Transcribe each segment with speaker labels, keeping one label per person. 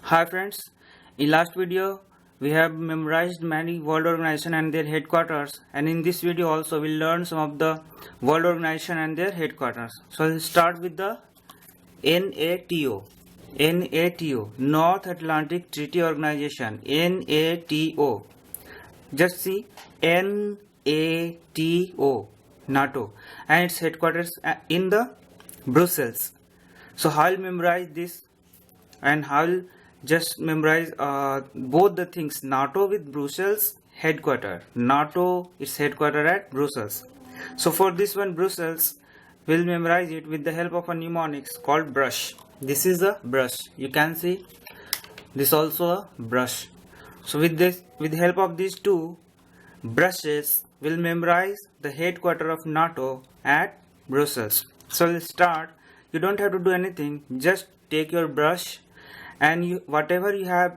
Speaker 1: Hi friends, in last video we have memorized many world organizations and their headquarters, and in this video also we'll learn some of the world organization and their headquarters. So we'll start with the NATO. NATO, North Atlantic Treaty Organization, NATO. Just see NATO, NATO, and its headquarters in the Brussels. So I'll memorize this and I'll just memorize both the things. NATO with Brussels headquarter. NATO is headquarter at Brussels. So for this one, Brussels, we'll memorize it with the help of a mnemonics called brush. This is a brush. You can see this also a brush. So with the help of these two brushes, we'll memorize the headquarter of NATO at Brussels. So let's start. You don't have to do anything. Just take your brush and whatever you have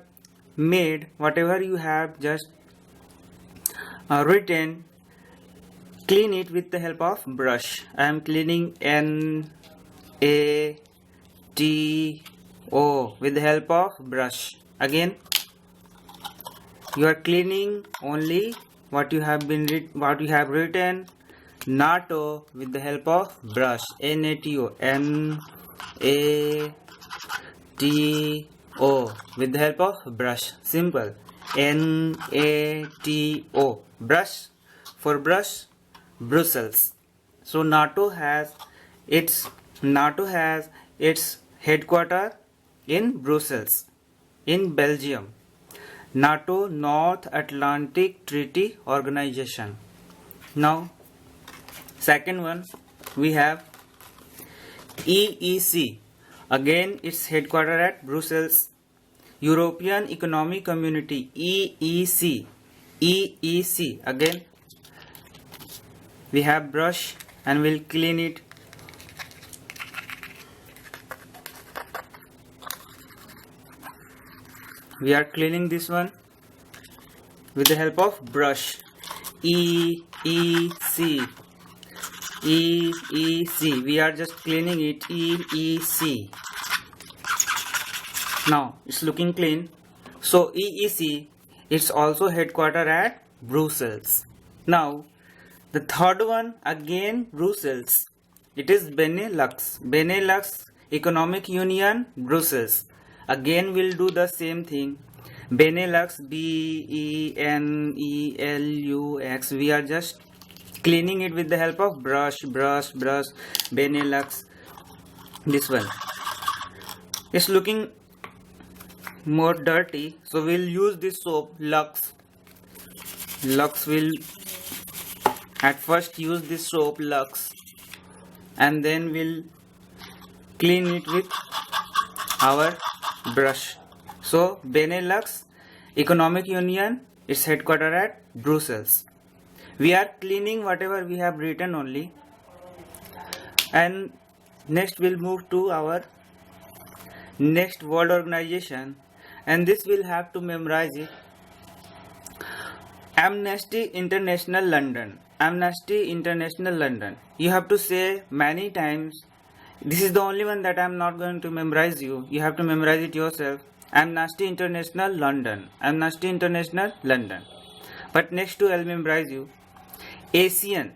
Speaker 1: made, whatever you have just written, clean it with the help of brush. I am cleaning NATO with the help of brush. Again, you are cleaning only what you have written, NATO, with the help of brush. NATO, NATO, with the help of brush. Simple. NATO, brush. For brush, Brussels. So NATO has its headquarter in Brussels, in Belgium. NATO, North Atlantic Treaty Organization. Now second one we have EEC. Again its headquarter at Brussels. European Economic Community, EEC. EEC. Again we have brush and we'll clean it. We are cleaning this one with the help of brush. EEC. EEC. We are just cleaning it. EEC. Now it's looking clean. So EEC, it's also headquarter at Brussels. Now the third one, again Brussels. It is Benelux. Benelux Economic Union, Brussels. Again we'll do the same thing. Benelux, BENELUX. We are just cleaning it with the help of brush. Benelux. This one. It's looking more dirty, so we'll use this soap, Lux. Lux will at first use this soap, Lux, and then we'll clean it with our brush. So Benelux Economic Union is headquartered at Brussels. We are cleaning whatever we have written only, and next we'll move to our next world organization, and this will have to memorize it. Amnesty International London. Amnesty International London. You have to say many times. This is the only one that I am not going to memorize you. You have to memorize it yourself. Amnesty International London. Amnesty International London. But next two I'll memorize you. ASEAN.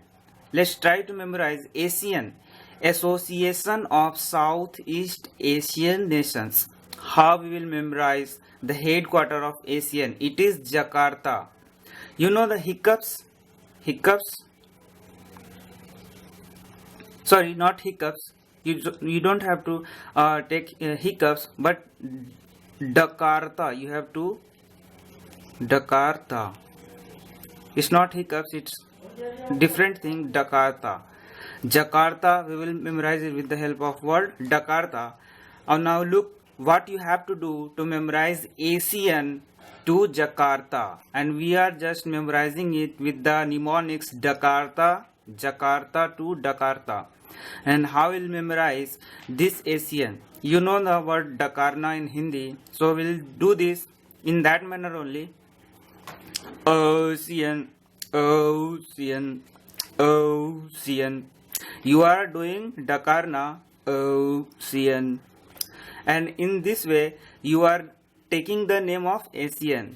Speaker 1: Let's try to memorize ASEAN. Association of Southeast Asian Nations. How we will memorize the headquarter of ASEAN? It is Jakarta. You know the hiccups? Sorry, not hiccups. You don't have to take hiccups, but Jakarta. You have to Jakarta. It's not hiccups. It's different thing. Jakarta. Jakarta. We will memorize it with the help of word Jakarta. And now look what you have to do to memorize ASEAN to Jakarta, and we are just memorizing it with the mnemonics Jakarta to Jakarta. And how we'll memorize this ASEAN? You know the word Dakarna in Hindi, so we'll do this in that manner only. ASEAN. You are doing Dakarna, ASEAN, and in this way you are taking the name of ASEAN.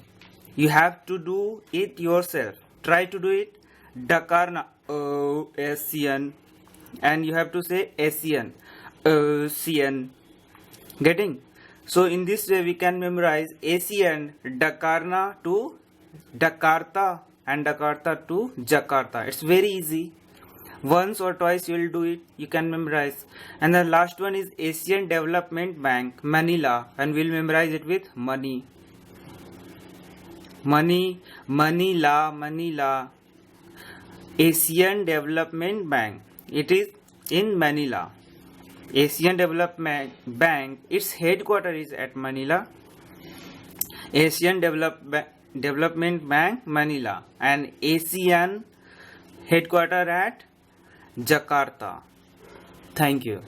Speaker 1: You have to do it yourself. Try to do it. Dakarna ASEAN, and you have to say ASEAN. ASEAN. Getting? So in this way we can memorize ASEAN Dakarna to Jakarta and Jakarta to Jakarta. It's very easy. Once or twice you will do it, you can memorize. And the last one is Asian Development Bank, Manila, and we'll memorize it with money. Money, Manila, Manila. Asian Development Bank. It is in Manila. Asian Development Bank, its headquarters is at Manila. Asian Development Bank, Manila, and ASEAN headquarters at Jakarta. Thank you.